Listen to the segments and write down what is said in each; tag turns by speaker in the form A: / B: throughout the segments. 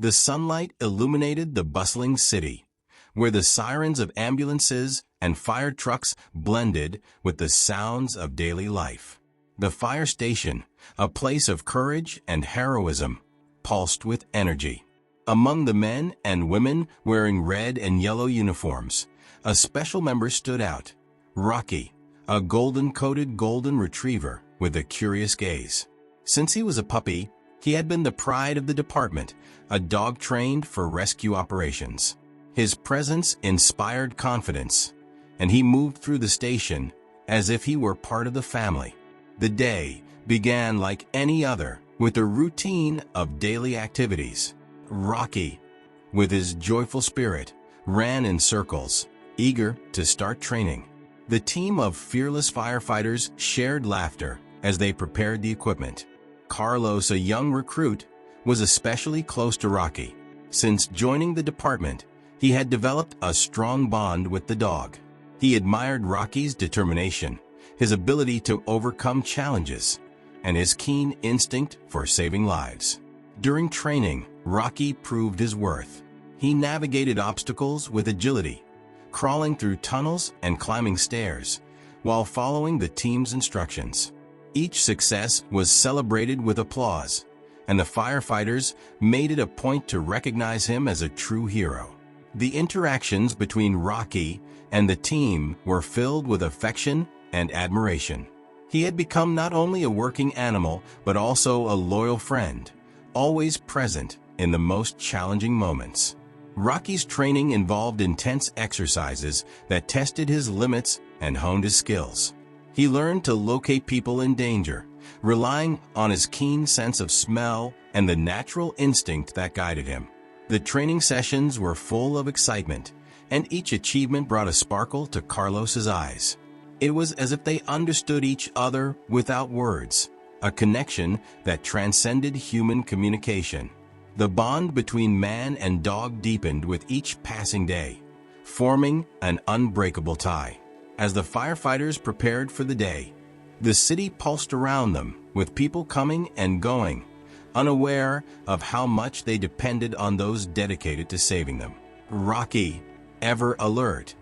A: The sunlight illuminated the bustling city, where the sirens of ambulances and fire trucks blended with the sounds of daily life. The fire station, a place of courage and heroism, pulsed with energy. Among the men and women wearing red and yellow uniforms, a special member stood out, Rocky, a golden-coated golden retriever with a curious gaze. Since he was a puppy, he had been the pride of the department, a dog trained for rescue operations. His presence inspired confidence, and he moved through the station as if he were part of the family. The day began like any other, with a routine of daily activities. Rocky, with his joyful spirit, ran in circles, eager to start training. The team of fearless firefighters shared laughter as they prepared the equipment. Carlos, a young recruit, was especially close to Rocky. Since joining the department, he had developed a strong bond with the dog. He admired Rocky's determination, his ability to overcome challenges, and his keen instinct for saving lives. During training, Rocky proved his worth. He navigated obstacles with agility, crawling through tunnels and climbing stairs, while following the team's instructions. Each success was celebrated with applause, and the firefighters made it a point to recognize him as a true hero. The interactions between Rocky and the team were filled with affection and admiration. He had become not only a working animal, but also a loyal friend, always present in the most challenging moments. Rocky's training involved intense exercises that tested his limits and honed his skills. He learned to locate people in danger, relying on his keen sense of smell and the natural instinct that guided him. The training sessions were full of excitement, and each achievement brought a sparkle to Carlos's eyes. It was as if they understood each other without words, a connection that transcended human communication. The bond between man and dog deepened with each passing day, forming an unbreakable tie. As the firefighters prepared for the day, the city pulsed around them, with people coming and going, unaware of how much they depended on those dedicated to saving them. Rocky, ever alert,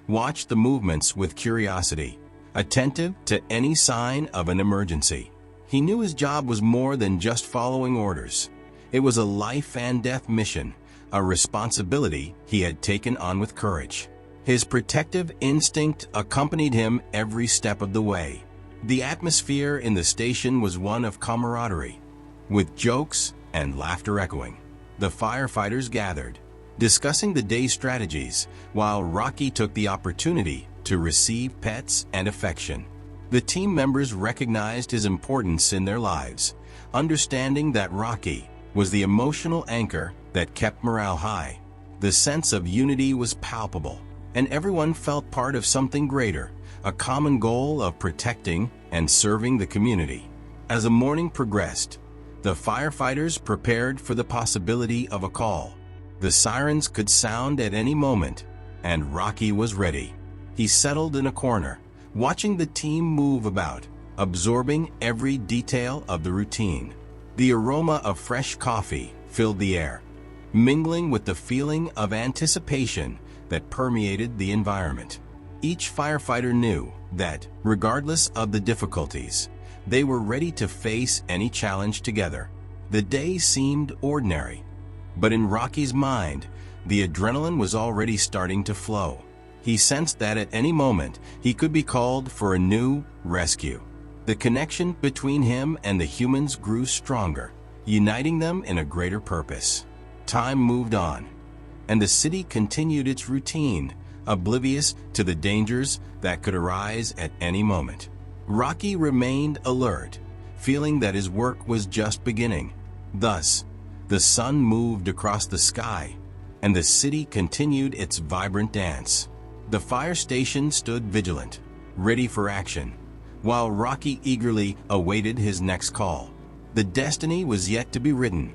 A: watched the movements with curiosity, attentive to any sign of an emergency. He knew his job was more than just following orders. It was a life and death mission, a responsibility he had taken on with courage. His protective instinct accompanied him every step of the way. The atmosphere in the station was one of camaraderie, with jokes and laughter echoing. The firefighters gathered, discussing the day's strategies, while Rocky took the opportunity to receive pets and affection. The team members recognized his importance in their lives, understanding that Rocky was the emotional anchor that kept morale high. The sense of unity was palpable, and everyone felt part of something greater, a common goal of protecting and serving the community. As the morning progressed, the firefighters prepared for the possibility of a call. The sirens could sound at any moment, and Rocky was ready. He settled in a corner, watching the team move about, absorbing every detail of the routine. The aroma of fresh coffee filled the air, mingling with the feeling of anticipation that permeated the environment. Each firefighter knew that, regardless of the difficulties, they were ready to face any challenge together. The day seemed ordinary, but in Rocky's mind, the adrenaline was already starting to flow. He sensed that at any moment, he could be called for a new rescue. The connection between him and the humans grew stronger, uniting them in a greater purpose. Time moved on, and the city continued its routine, oblivious to the dangers that could arise at any moment. Rocky remained alert, feeling that his work was just beginning. Thus, the sun moved across the sky, and the city continued its vibrant dance. The fire station stood vigilant, ready for action, while Rocky eagerly awaited his next call. The destiny was yet to be written,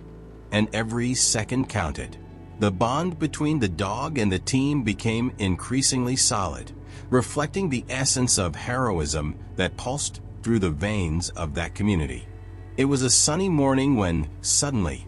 A: and every second counted. The bond between the dog and the team became increasingly solid, reflecting the essence of heroism that pulsed through the veins of that community. It was a sunny morning when, suddenly,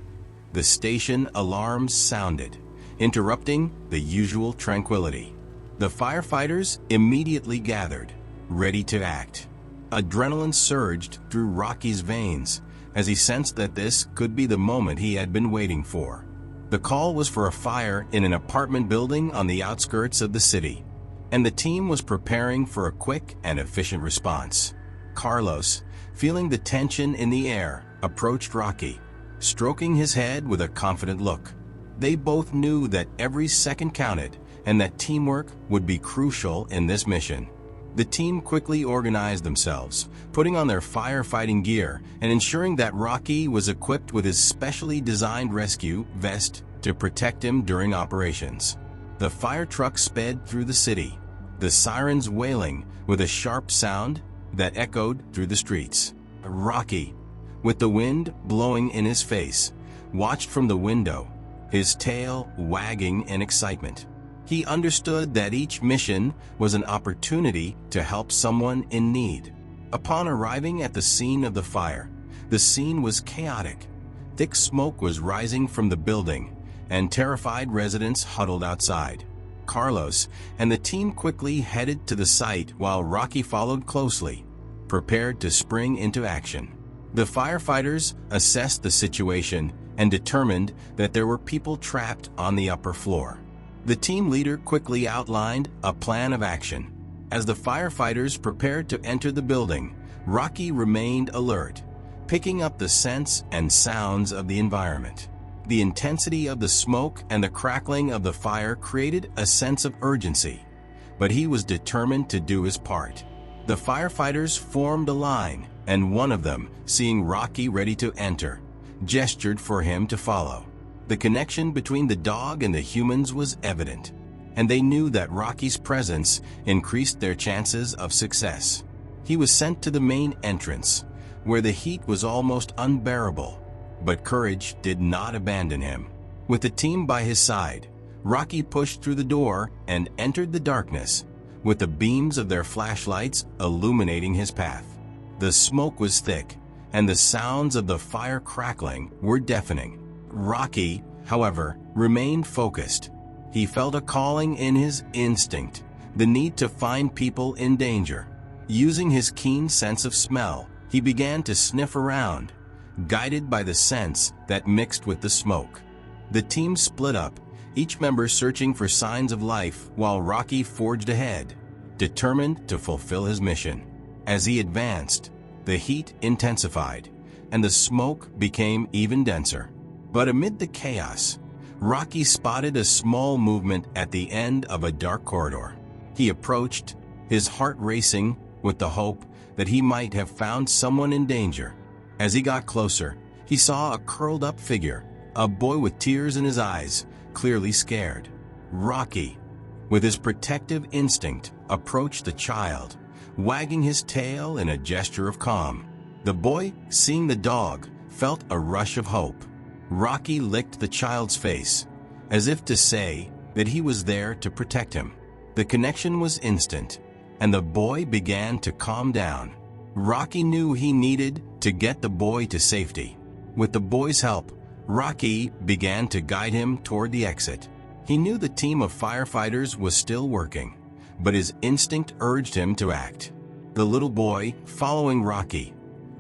A: the station alarms sounded, interrupting the usual tranquility. The firefighters immediately gathered, ready to act. Adrenaline surged through Rocky's veins as he sensed that this could be the moment he had been waiting for. The call was for a fire in an apartment building on the outskirts of the city, and the team was preparing for a quick and efficient response. Carlos, feeling the tension in the air, approached Rocky, stroking his head with a confident look. They both knew that every second counted and that teamwork would be crucial in this mission. The team quickly organized themselves, putting on their firefighting gear and ensuring that Rocky was equipped with his specially designed rescue vest to protect him during operations. The fire truck sped through the city, the sirens wailing with a sharp sound that echoed through the streets. Rocky, with the wind blowing in his face, watched from the window, his tail wagging in excitement. He understood that each mission was an opportunity to help someone in need. Upon arriving at the scene of the fire, the scene was chaotic. Thick smoke was rising from the building, and terrified residents huddled outside. Carlos and the team quickly headed to the site while Rocky followed closely, prepared to spring into action. The firefighters assessed the situation and determined that there were people trapped on the upper floor. The team leader quickly outlined a plan of action. As the firefighters prepared to enter the building, Rocky remained alert, picking up the scents and sounds of the environment. The intensity of the smoke and the crackling of the fire created a sense of urgency, but he was determined to do his part. The firefighters formed a line, and one of them, seeing Rocky ready to enter, gestured for him to follow. The connection between the dog and the humans was evident, and they knew that Rocky's presence increased their chances of success. He was sent to the main entrance, where the heat was almost unbearable, but courage did not abandon him. With the team by his side, Rocky pushed through the door and entered the darkness, with the beams of their flashlights illuminating his path. The smoke was thick, and the sounds of the fire crackling were deafening. Rocky, however, remained focused. He felt a calling in his instinct, the need to find people in danger. Using his keen sense of smell, he began to sniff around, guided by the scents that mixed with the smoke. The team split up, each member searching for signs of life while Rocky forged ahead, determined to fulfill his mission. As he advanced, the heat intensified, and the smoke became even denser. But amid the chaos, Rocky spotted a small movement at the end of a dark corridor. He approached, his heart racing with the hope that he might have found someone in danger. As he got closer, he saw a curled-up figure, a boy with tears in his eyes, clearly scared. Rocky, with his protective instinct, approached the child, wagging his tail in a gesture of calm. The boy, seeing the dog, felt a rush of hope. Rocky licked the child's face, as if to say that he was there to protect him. The connection was instant, and the boy began to calm down. Rocky knew he needed to get the boy to safety. With the boy's help, Rocky began to guide him toward the exit. He knew the team of firefighters was still working, but his instinct urged him to act. The little boy, following Rocky,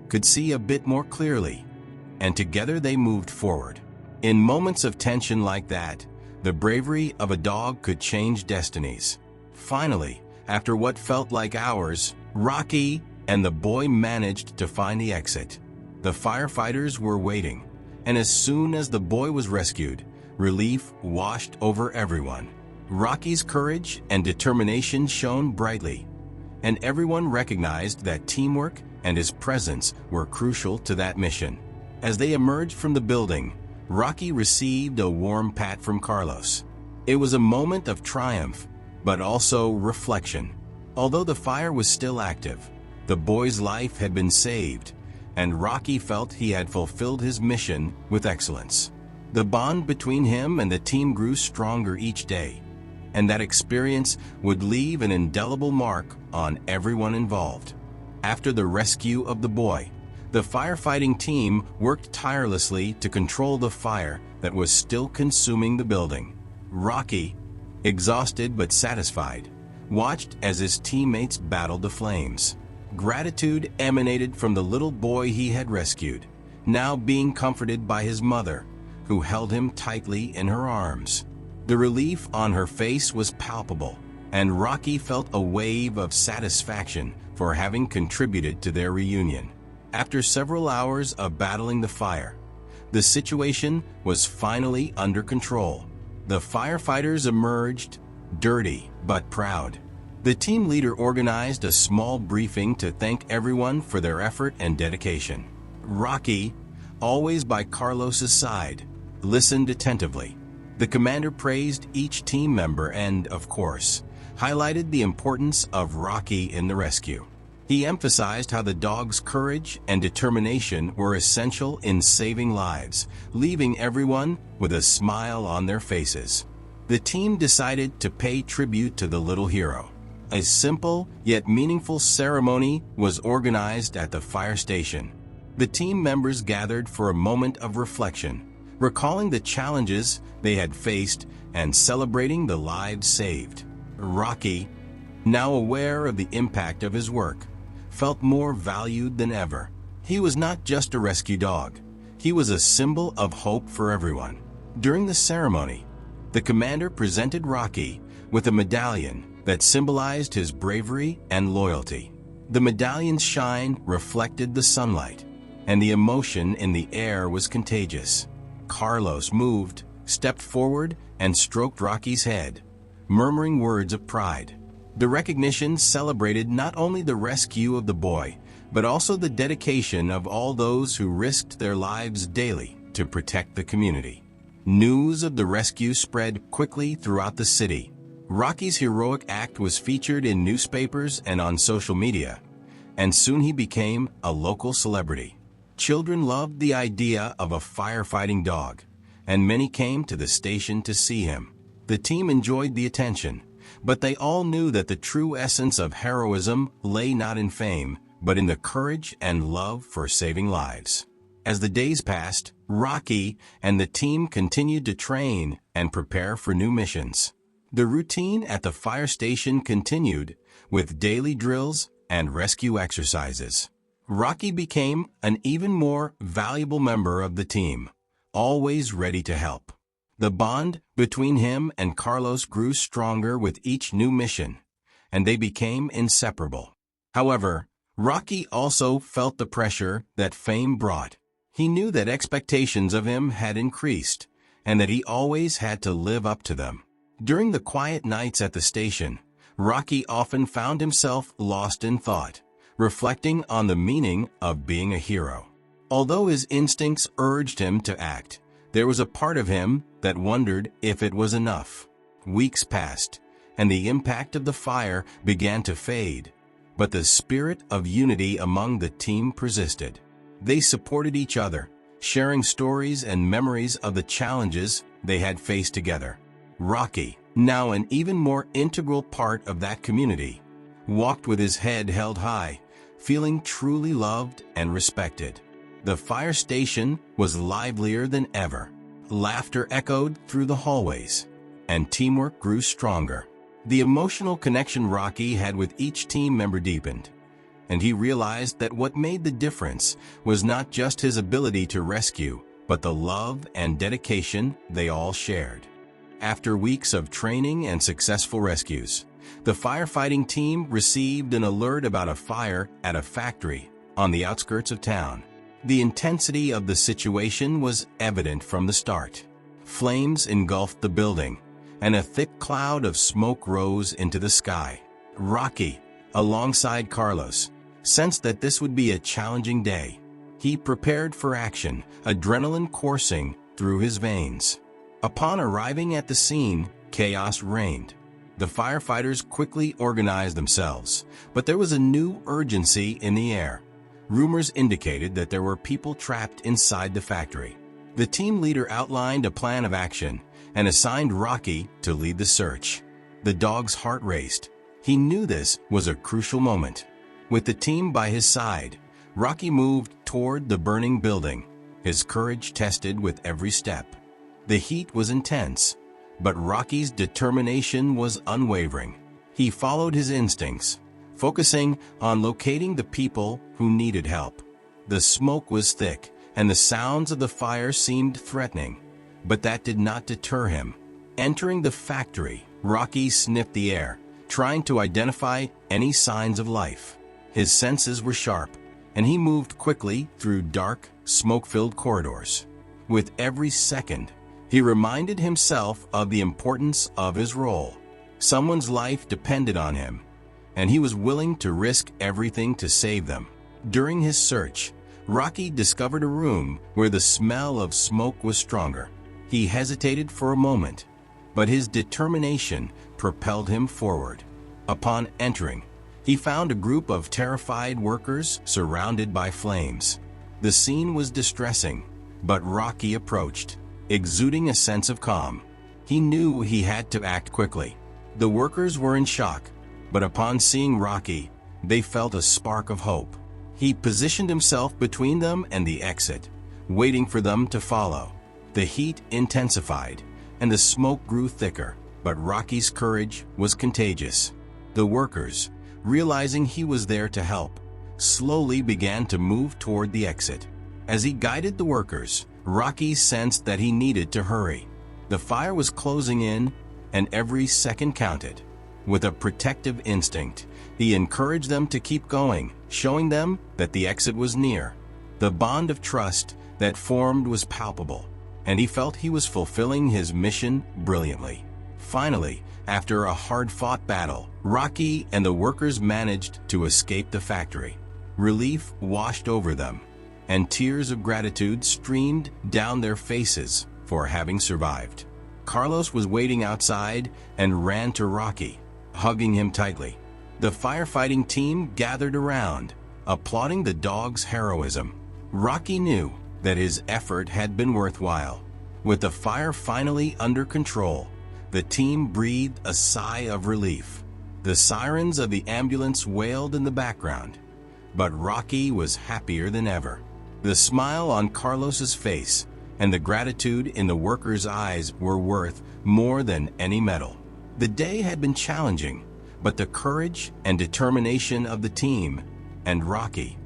A: could see a bit more clearly, and together they moved forward. In moments of tension like that, the bravery of a dog could change destinies. Finally, after what felt like hours, Rocky and the boy managed to find the exit. The firefighters were waiting, and as soon as the boy was rescued, relief washed over everyone. Rocky's courage and determination shone brightly, and everyone recognized that teamwork and his presence were crucial to that mission. As they emerged from the building, Rocky received a warm pat from Carlos. It was a moment of triumph, but also reflection. Although the fire was still active, the boy's life had been saved, and Rocky felt he had fulfilled his mission with excellence. The bond between him and the team grew stronger each day, and that experience would leave an indelible mark on everyone involved. After the rescue of the boy, the firefighting team worked tirelessly to control the fire that was still consuming the building. Rocky, exhausted but satisfied, watched as his teammates battled the flames. Gratitude emanated from the little boy he had rescued, now being comforted by his mother, who held him tightly in her arms. The relief on her face was palpable, and Rocky felt a wave of satisfaction for having contributed to their reunion. After several hours of battling the fire, the situation was finally under control. The firefighters emerged, dirty but proud. The team leader organized a small briefing to thank everyone for their effort and dedication. Rocky, always by Carlos's side, listened attentively. The commander praised each team member and, of course, highlighted the importance of Rocky in the rescue. He emphasized how the dog's courage and determination were essential in saving lives, leaving everyone with a smile on their faces. The team decided to pay tribute to the little hero. A simple yet meaningful ceremony was organized at the fire station. The team members gathered for a moment of reflection, recalling the challenges they had faced and celebrating the lives saved. Rocky, now aware of the impact of his work, felt more valued than ever. He was not just a rescue dog. He was a symbol of hope for everyone. During the ceremony, the commander presented Rocky with a medallion that symbolized his bravery and loyalty. The medallion's shine reflected the sunlight, and the emotion in the air was contagious. Carlos moved, stepped forward, and stroked Rocky's head, murmuring words of pride. The recognition celebrated not only the rescue of the boy, but also the dedication of all those who risked their lives daily to protect the community. News of the rescue spread quickly throughout the city. Rocky's heroic act was featured in newspapers and on social media, and soon he became a local celebrity. Children loved the idea of a firefighting dog, and many came to the station to see him. The team enjoyed the attention, but they all knew that the true essence of heroism lay not in fame, but in the courage and love for saving lives. As the days passed, Rocky and the team continued to train and prepare for new missions. The routine at the fire station continued, with daily drills and rescue exercises. Rocky became an even more valuable member of the team, always ready to help. The bond between him and Carlos grew stronger with each new mission, and they became inseparable. However, Rocky also felt the pressure that fame brought. He knew that expectations of him had increased, and that he always had to live up to them. During the quiet nights at the station, Rocky often found himself lost in thought, reflecting on the meaning of being a hero. Although his instincts urged him to act, there was a part of him that wondered if it was enough. Weeks passed, and the impact of the fire began to fade, but the spirit of unity among the team persisted. They supported each other, sharing stories and memories of the challenges they had faced together. Rocky, now an even more integral part of that community, walked with his head held high, feeling truly loved and respected. The fire station was livelier than ever. Laughter echoed through the hallways, and teamwork grew stronger. The emotional connection Rocky had with each team member deepened, and he realized that what made the difference was not just his ability to rescue, but the love and dedication they all shared. After weeks of training and successful rescues, the firefighting team received an alert about a fire at a factory on the outskirts of town. The intensity of the situation was evident from the start. Flames engulfed the building, and a thick cloud of smoke rose into the sky. Rocky, alongside Carlos, sensed that this would be a challenging day. He prepared for action, adrenaline coursing through his veins. Upon arriving at the scene, chaos reigned. The firefighters quickly organized themselves, but there was a new urgency in the air. Rumors indicated that there were people trapped inside the factory. The team leader outlined a plan of action and assigned Rocky to lead the search. The dog's heart raced. He knew this was a crucial moment. With the team by his side, Rocky moved toward the burning building, his courage tested with every step. The heat was intense, but Rocky's determination was unwavering. He followed his instincts, focusing on locating the people who needed help. The smoke was thick, and the sounds of the fire seemed threatening, but that did not deter him. Entering the factory, Rocky sniffed the air, trying to identify any signs of life. His senses were sharp, and he moved quickly through dark, smoke-filled corridors. With every second, he reminded himself of the importance of his role. Someone's life depended on him, and he was willing to risk everything to save them. During his search, Rocky discovered a room where the smell of smoke was stronger. He hesitated for a moment, but his determination propelled him forward. Upon entering, he found a group of terrified workers surrounded by flames. The scene was distressing, but Rocky approached, exuding a sense of calm. He knew he had to act quickly. The workers were in shock, but upon seeing Rocky, they felt a spark of hope. He positioned himself between them and the exit, waiting for them to follow. The heat intensified, and the smoke grew thicker, but Rocky's courage was contagious. The workers, realizing he was there to help, slowly began to move toward the exit. As he guided the workers, Rocky sensed that he needed to hurry. The fire was closing in, and every second counted. With a protective instinct, he encouraged them to keep going, showing them that the exit was near. The bond of trust that formed was palpable, and he felt he was fulfilling his mission brilliantly. Finally, after a hard-fought battle, Rocky and the workers managed to escape the factory. Relief washed over them, and tears of gratitude streamed down their faces for having survived. Carlos was waiting outside and ran to Rocky, hugging him tightly. The firefighting team gathered around, applauding the dog's heroism. Rocky knew that his effort had been worthwhile. With the fire finally under control, the team breathed a sigh of relief. The sirens of the ambulance wailed in the background, but Rocky was happier than ever. The smile on Carlos's face and the gratitude in the workers' eyes were worth more than any medal. The day had been challenging, but the courage and determination of the team and Rocky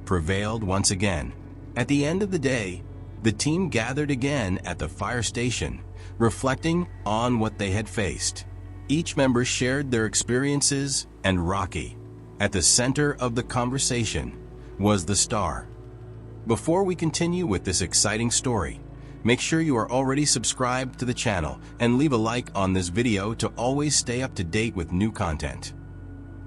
A: prevailed once again. At the end of the day, the team gathered again at the fire station, reflecting on what they had faced. Each member shared their experiences, and Rocky, at the center of the conversation, was the star. Before we continue with this exciting story, make sure you are already subscribed to the channel and leave a like on this video to always stay up to date with new content.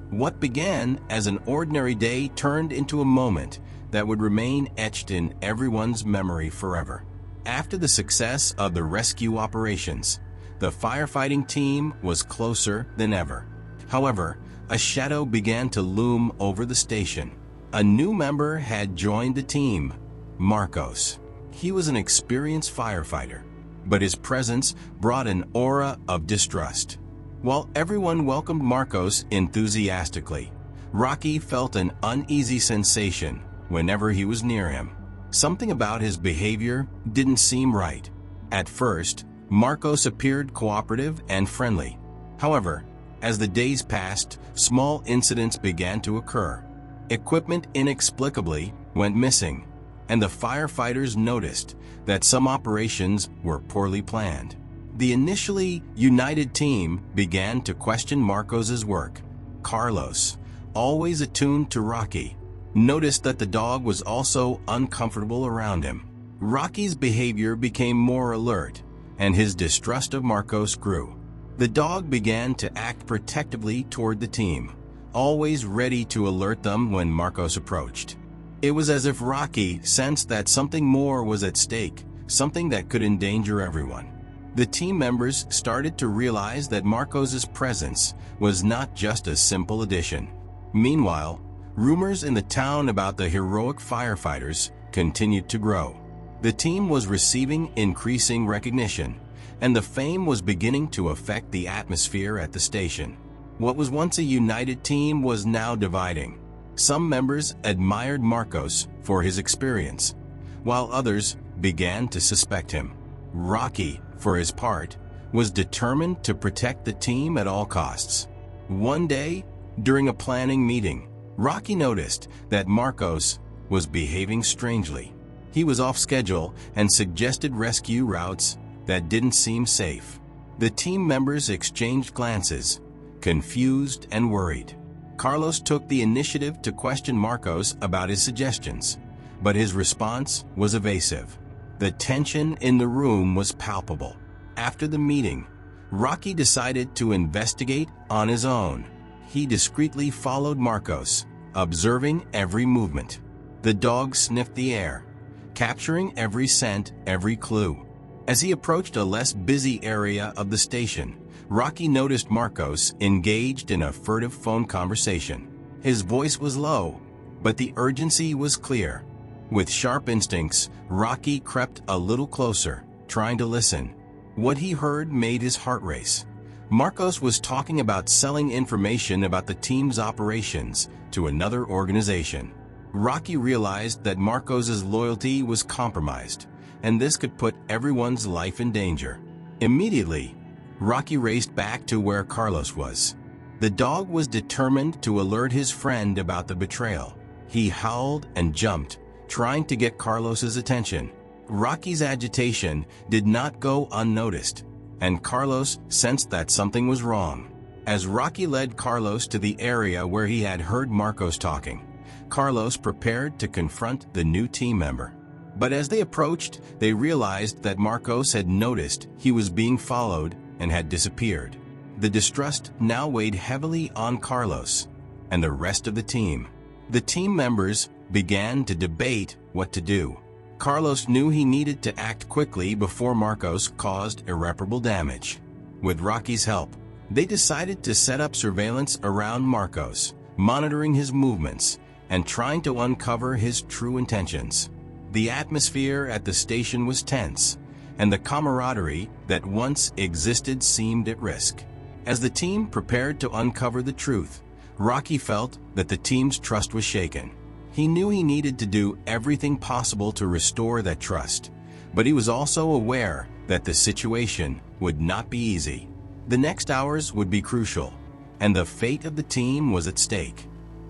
A: What began as an ordinary day turned into a moment that would remain etched in everyone's memory forever. After the success of the rescue operations, the firefighting team was closer than ever. However, a shadow began to loom over the station. A new member had joined the team, Marcos. He was an experienced firefighter, but his presence brought an aura of distrust. While everyone welcomed Marcos enthusiastically, Rocky felt an uneasy sensation whenever he was near him. Something about his behavior didn't seem right. At first, Marcos appeared cooperative and friendly. However, as the days passed, small incidents began to occur. Equipment inexplicably went missing, and the firefighters noticed that some operations were poorly planned. The initially united team began to question Marcos's work. Carlos, always attuned to Rocky, noticed that the dog was also uncomfortable around him. Rocky's behavior became more alert, and his distrust of Marcos grew. The dog began to act protectively toward the team, always ready to alert them when Marcos approached. It was as if Rocky sensed that something more was at stake, something that could endanger everyone. The team members started to realize that Marcos's presence was not just a simple addition. Meanwhile, rumors in the town about the heroic firefighters continued to grow. The team was receiving increasing recognition, and the fame was beginning to affect the atmosphere at the station. What was once a united team was now dividing. Some members admired Marcos for his experience, while others began to suspect him. Rocky, for his part, was determined to protect the team at all costs. One day, during a planning meeting, Rocky noticed that Marcos was behaving strangely. He was off schedule and suggested rescue routes that didn't seem safe. The team members exchanged glances, confused and worried. Carlos took the initiative to question Marcos about his suggestions, but his response was evasive. The tension in the room was palpable. After the meeting, Rocky decided to investigate on his own. He discreetly followed Marcos, observing every movement. The dog sniffed the air, capturing every scent, every clue. As he approached a less busy area of the station, Rocky noticed Marcos engaged in a furtive phone conversation. His voice was low, but the urgency was clear. With sharp instincts, Rocky crept a little closer, trying to listen. What he heard made his heart race. Marcos was talking about selling information about the team's operations to another organization. Rocky realized that Marcos's loyalty was compromised, and this could put everyone's life in danger. Immediately, Rocky raced back to where Carlos was. The dog was determined to alert his friend about the betrayal. He howled and jumped, trying to get Carlos's attention. Rocky's agitation did not go unnoticed, and Carlos sensed that something was wrong. As Rocky led Carlos to the area where he had heard Marcos talking, Carlos prepared to confront the new team member. But as they approached, they realized that Marcos had noticed he was being followed and had disappeared. The distrust now weighed heavily on Carlos and the rest of the team. The team members began to debate what to do. Carlos knew he needed to act quickly before Marcos caused irreparable damage. With Rocky's help, they decided to set up surveillance around Marcos, monitoring his movements and trying to uncover his true intentions. The atmosphere at the station was tense, and the camaraderie that once existed seemed at risk. As the team prepared to uncover the truth, Rocky felt that the team's trust was shaken. He knew he needed to do everything possible to restore that trust, but he was also aware that the situation would not be easy. The next hours would be crucial, and the fate of the team was at stake.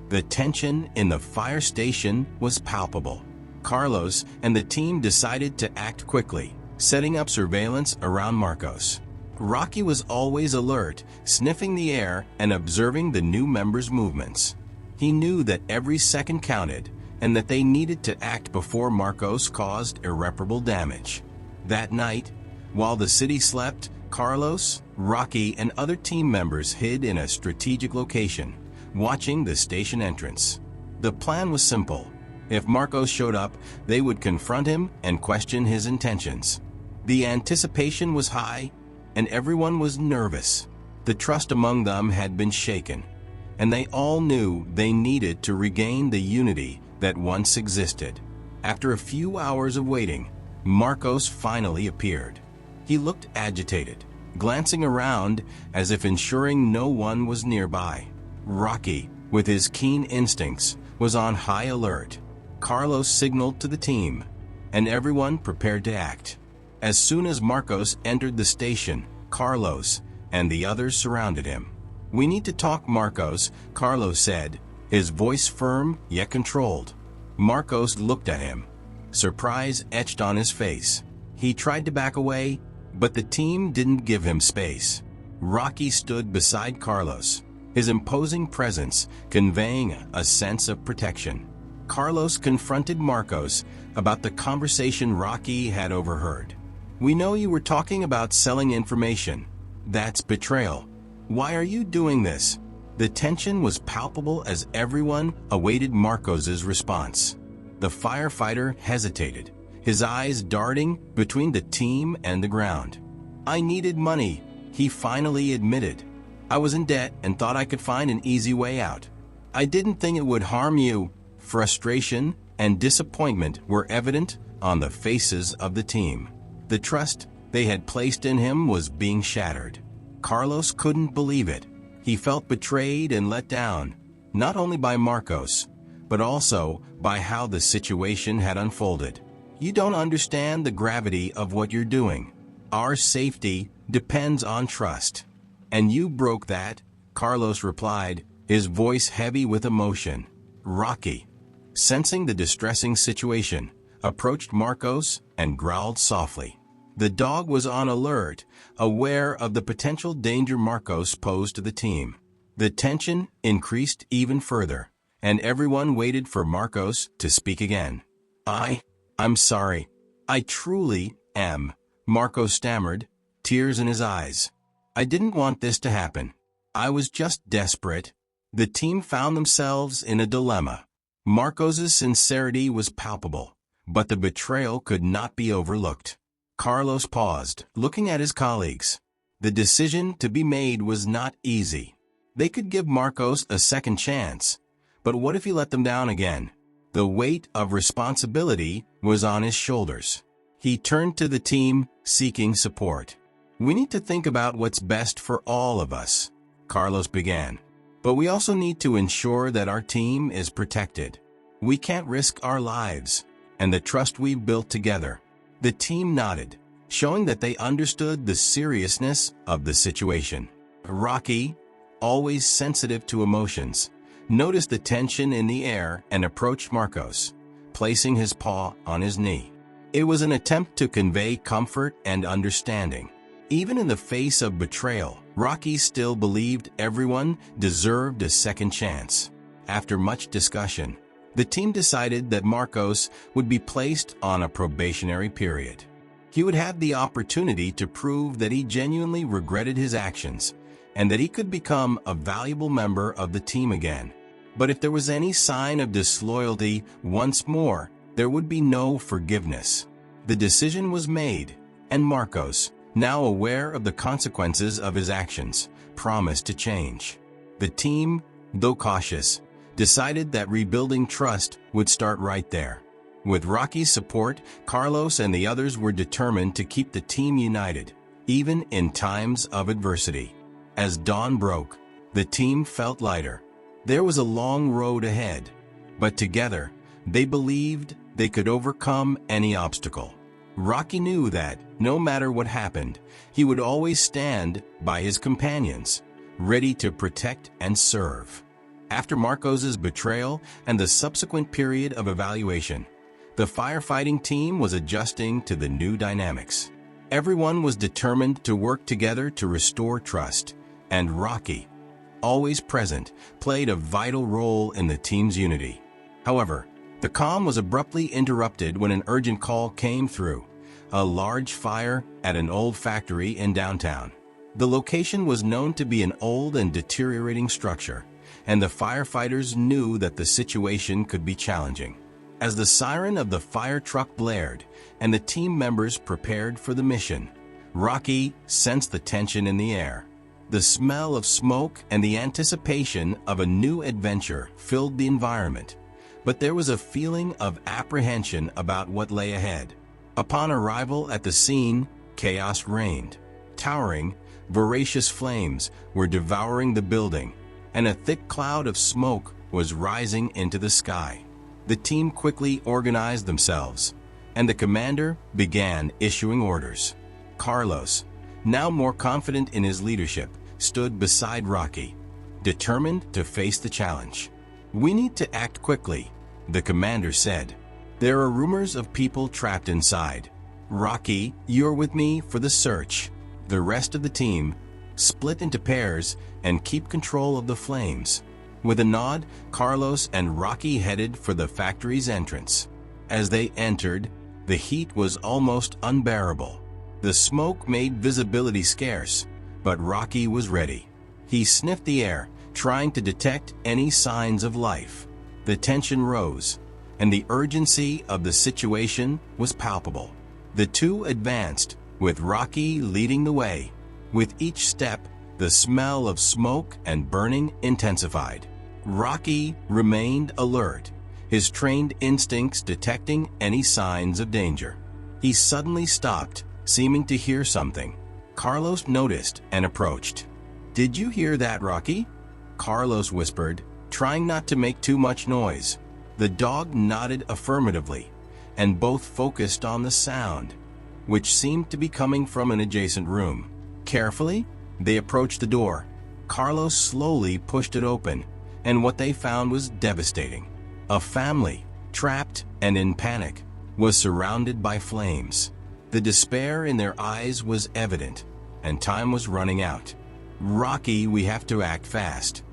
A: The tension in the fire station was palpable. Carlos and the team decided to act quickly, setting up surveillance around Marcos. Rocky was always alert, sniffing the air and observing the new members' movements. He knew that every second counted and that they needed to act before Marcos caused irreparable damage. That night, while the city slept, Carlos, Rocky, and other team members hid in a strategic location, watching the station entrance. The plan was simple. If Marcos showed up, they would confront him and question his intentions. The anticipation was high, and everyone was nervous. The trust among them had been shaken, and they all knew they needed to regain the unity that once existed. After a few hours of waiting, Marcos finally appeared. He looked agitated, glancing around as if ensuring no one was nearby. Rocky, with his keen instincts, was on high alert. Carlos signaled to the team, and everyone prepared to act. As soon as Marcos entered the station, Carlos and the others surrounded him. "We need to talk, Marcos," Carlos said, his voice firm yet controlled. Marcos looked at him, surprise etched on his face. He tried to back away, but the team didn't give him space. Rocky stood beside Carlos, his imposing presence conveying a sense of protection. Carlos confronted Marcos about the conversation Rocky had overheard. "We know you were talking about selling information. That's betrayal. Why are you doing this?" The tension was palpable as everyone awaited Marcos's response. The firefighter hesitated, his eyes darting between the team and the ground. "I needed money," he finally admitted. "I was in debt and thought I could find an easy way out. I didn't think it would harm you." Frustration and disappointment were evident on the faces of the team. The trust they had placed in him was being shattered. Carlos couldn't believe it. He felt betrayed and let down, not only by Marcos, but also by how the situation had unfolded. You don't understand the gravity of what you're doing. Our safety depends on trust." "And you broke that," Carlos replied, his voice heavy with emotion. Rocky, sensing the distressing situation, approached Marcos and growled softly. The dog was on alert, aware of the potential danger Marcos posed to the team. The tension increased even further, and everyone waited for Marcos to speak again. I'm sorry. I truly am," Marcos stammered, tears in his eyes. "I didn't want this to happen. I was just desperate." The team found themselves in a dilemma. Marcos's sincerity was palpable, but the betrayal could not be overlooked. Carlos paused, looking at his colleagues. The decision to be made was not easy. They could give Marcos a second chance, but what if he let them down again? The weight of responsibility was on his shoulders. He turned to the team, seeking support. "We need to think about what's best for all of us," Carlos began. "But we also need to ensure that our team is protected. We can't risk our lives and the trust we've built together." The team nodded, showing that they understood the seriousness of the situation. Rocky, always sensitive to emotions, noticed the tension in the air and approached Marcos, placing his paw on his knee. It was an attempt to convey comfort and understanding. Even in the face of betrayal, Rocky still believed everyone deserved a second chance. After much discussion, the team decided that Marcos would be placed on a probationary period. He would have the opportunity to prove that he genuinely regretted his actions and that he could become a valuable member of the team again. But if there was any sign of disloyalty once more, there would be no forgiveness. The decision was made, and Marcos, now aware of the consequences of his actions, promised to change. The team, though cautious, decided that rebuilding trust would start right there. With Rocky's support, Carlos and the others were determined to keep the team united, even in times of adversity. As dawn broke, the team felt lighter. There was a long road ahead, but together, they believed they could overcome any obstacle. Rocky knew that, no matter what happened, he would always stand by his companions, ready to protect and serve. After Marcos's betrayal and the subsequent period of evaluation, the firefighting team was adjusting to the new dynamics. Everyone was determined to work together to restore trust, and Rocky, always present, played a vital role in the team's unity. However, the calm was abruptly interrupted when an urgent call came through: a large fire at an old factory in downtown. The location was known to be an old and deteriorating structure, and the firefighters knew that the situation could be challenging. As the siren of the fire truck blared and the team members prepared for the mission, Rocky sensed the tension in the air. The smell of smoke and the anticipation of a new adventure filled the environment, but there was a feeling of apprehension about what lay ahead. Upon arrival at the scene, chaos reigned. Towering, voracious flames were devouring the building, and a thick cloud of smoke was rising into the sky. The team quickly organized themselves, and the commander began issuing orders. Carlos, now more confident in his leadership, stood beside Rocky, determined to face the challenge. "We need to act quickly," the commander said. "There are rumors of people trapped inside. Rocky, you're with me for the search. The rest of the team, split into pairs and keep control of the flames." With a nod, Carlos and Rocky headed for the factory's entrance. As they entered, the heat was almost unbearable. The smoke made visibility scarce, but Rocky was ready. He sniffed the air, trying to detect any signs of life. The tension rose, and the urgency of the situation was palpable. The two advanced, with Rocky leading the way. With each step, the smell of smoke and burning intensified. Rocky remained alert, his trained instincts detecting any signs of danger. He suddenly stopped, seeming to hear something. Carlos noticed and approached. "Did you hear that, Rocky?" Carlos whispered, trying not to make too much noise. The dog nodded affirmatively, and both focused on the sound, which seemed to be coming from an adjacent room. Carefully, they approached the door. Carlos slowly pushed it open, and what they found was devastating. A family, trapped and in panic, was surrounded by flames. The despair in their eyes was evident, and time was running out. "Rocky, we have to act fast,"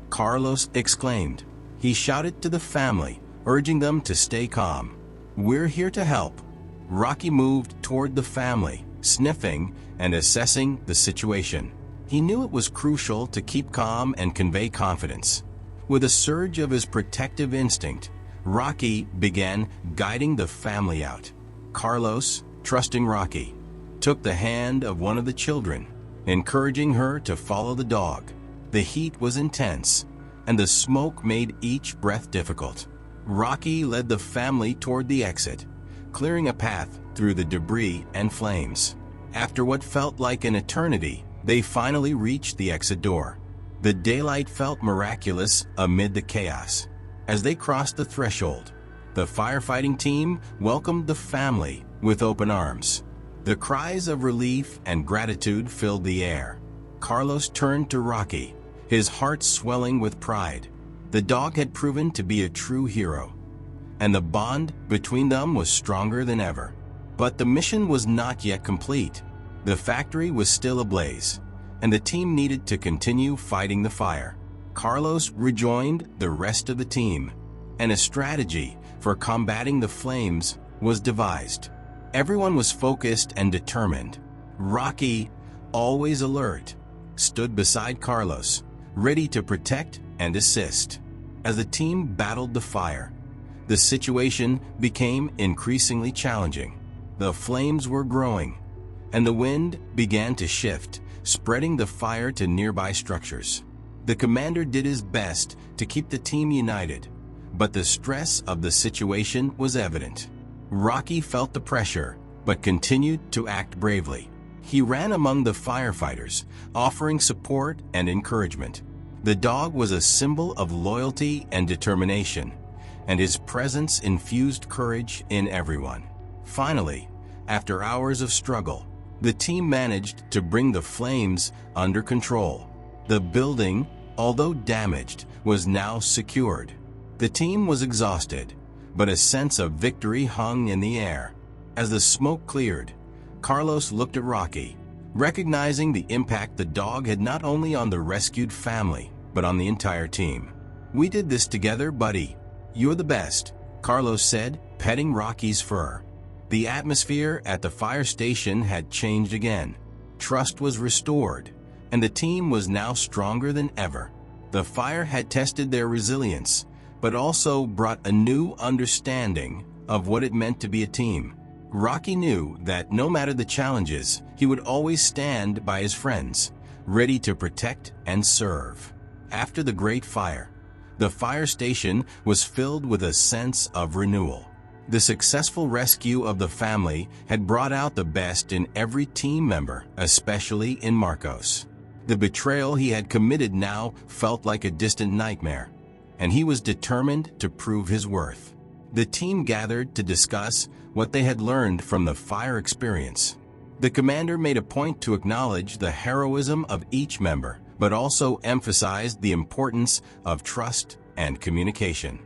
A: Carlos exclaimed. He shouted to the family, urging them to stay calm. "We're here to help." Rocky moved toward the family, sniffing and assessing the situation. He knew it was crucial to keep calm and convey confidence. With a surge of his protective instinct, Rocky began guiding the family out. Carlos, trusting Rocky, took the hand of one of the children, encouraging her to follow the dog. The heat was intense, and the smoke made each breath difficult. Rocky led the family toward the exit, clearing a path through the debris and flames. After what felt like an eternity, they finally reached the exit door. The daylight felt miraculous amid the chaos. As they crossed the threshold, the firefighting team welcomed the family with open arms. The cries of relief and gratitude filled the air. Carlos turned to Rocky, his heart swelling with pride. The dog had proven to be a true hero, and the bond between them was stronger than ever. But the mission was not yet complete. The factory was still ablaze, and the team needed to continue fighting the fire. Carlos rejoined the rest of the team, and a strategy for combating the flames was devised. Everyone was focused and determined. Rocky, always alert, stood beside Carlos, ready to protect and assist. As the team battled the fire, the situation became increasingly challenging. The flames were growing, and the wind began to shift, spreading the fire to nearby structures. The commander did his best to keep the team united, but the stress of the situation was evident. Rocky felt the pressure, but continued to act bravely. He ran among the firefighters, offering support and encouragement. The dog was a symbol of loyalty and determination, and his presence infused courage in everyone. Finally, after hours of struggle, the team managed to bring the flames under control. The building, although damaged, was now secured. The team was exhausted, but a sense of victory hung in the air. As the smoke cleared, Carlos looked at Rocky, recognizing the impact the dog had not only on the rescued family, but on the entire team. "We did this together, buddy. You're the best," Carlos said, petting Rocky's fur. The atmosphere at the fire station had changed again. Trust was restored, and the team was now stronger than ever. The fire had tested their resilience, but also brought a new understanding of what it meant to be a team. Rocky knew that no matter the challenges, he would always stand by his friends, ready to protect and serve. After the Great Fire, the fire station was filled with a sense of renewal. The successful rescue of the family had brought out the best in every team member, especially in Marcos. The betrayal he had committed now felt like a distant nightmare, and he was determined to prove his worth. The team gathered to discuss what they had learned from the fire experience. The commander made a point to acknowledge the heroism of each member, but also emphasized the importance of trust and communication.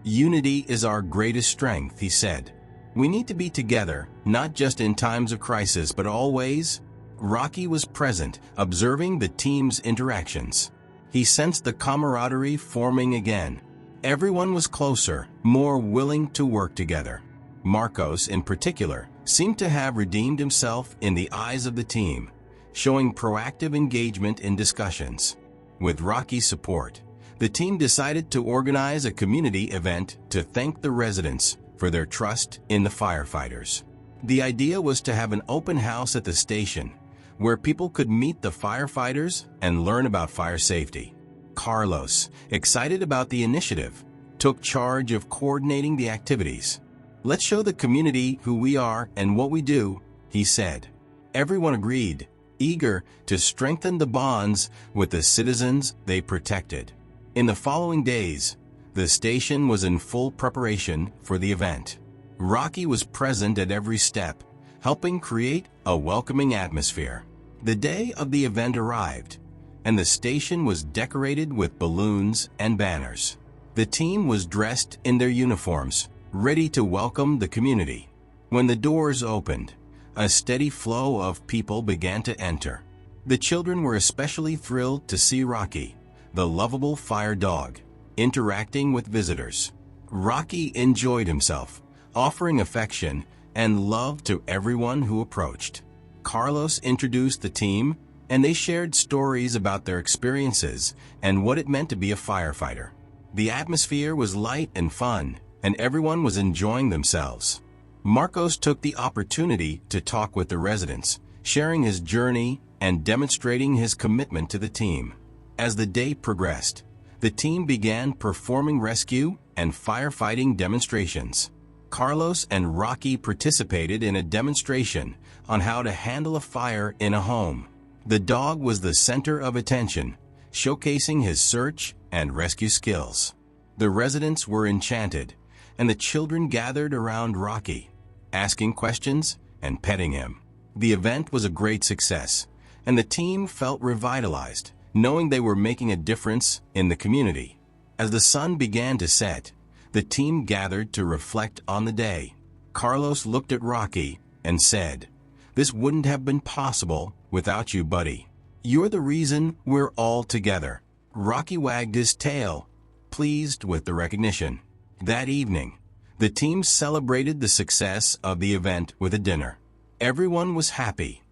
A: "Unity is our greatest strength," he said. "We need to be together, not just in times of crisis, but always." Rocky was present, observing the team's interactions. He sensed the camaraderie forming again. Everyone was closer, more willing to work together. Marcos, in particular, seemed to have redeemed himself in the eyes of the team, showing proactive engagement in discussions. With Rocky's support, the team decided to organize a community event to thank the residents for their trust in the firefighters. The idea was to have an open house at the station, where people could meet the firefighters and learn about fire safety. Carlos, excited about the initiative, took charge of coordinating the activities. "Let's show the community who we are and what we do," he said. Everyone agreed, eager to strengthen the bonds with the citizens they protected. In the following days, the station was in full preparation for the event. Rocky was present at every step, helping create a welcoming atmosphere. The day of the event arrived, and the station was decorated with balloons and banners. The team was dressed in their uniforms, ready to welcome the community. When the doors opened, a steady flow of people began to enter. The children were especially thrilled to see Rocky, the lovable fire dog, interacting with visitors. Rocky enjoyed himself, offering affection and love to everyone who approached. Carlos introduced the team, and they shared stories about their experiences and what it meant to be a firefighter. The atmosphere was light and fun, and everyone was enjoying themselves. Marcos took the opportunity to talk with the residents, sharing his journey and demonstrating his commitment to the team. As the day progressed, the team began performing rescue and firefighting demonstrations. Carlos and Rocky participated in a demonstration on how to handle a fire in a home. The dog was the center of attention, showcasing his search and rescue skills. The residents were enchanted, and the children gathered around Rocky, asking questions and petting him. The event was a great success, and the team felt revitalized, knowing they were making a difference in the community. As the sun began to set, the team gathered to reflect on the day. Carlos looked at Rocky and said, "This wouldn't have been possible without you, buddy. You're the reason we're all together." Rocky wagged his tail, pleased with the recognition. That evening, the team celebrated the success of the event with a dinner. Everyone was happy,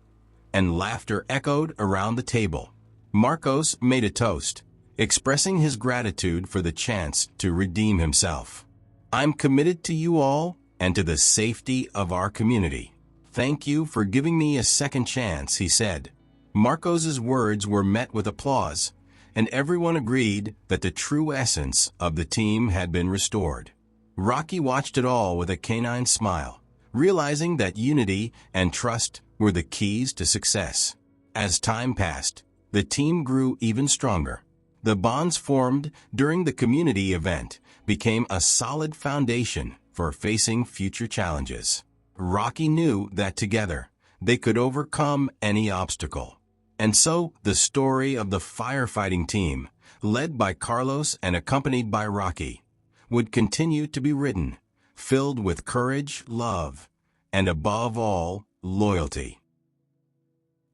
A: and laughter echoed around the table. Marcos made a toast, expressing his gratitude for the chance to redeem himself. "I'm committed to you all and to the safety of our community. Thank you for giving me a second chance," he said. Marcos's words were met with applause, and everyone agreed that the true essence of the team had been restored. Rocky watched it all with a canine smile, realizing that unity and trust were the keys to success. As time passed, the team grew even stronger. The bonds formed during the community event became a solid foundation for facing future challenges. Rocky knew that together, they could overcome any obstacle. And so, the story of the firefighting team, led by Carlos and accompanied by Rocky, would continue to be written, filled with courage, love, and above all, loyalty.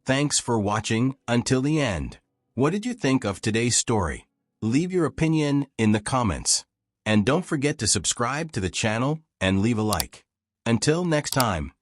A: Thanks for watching until the end. What did you think of today's story? Leave your opinion in the comments. And don't forget to subscribe to the channel and leave a like. Until next time.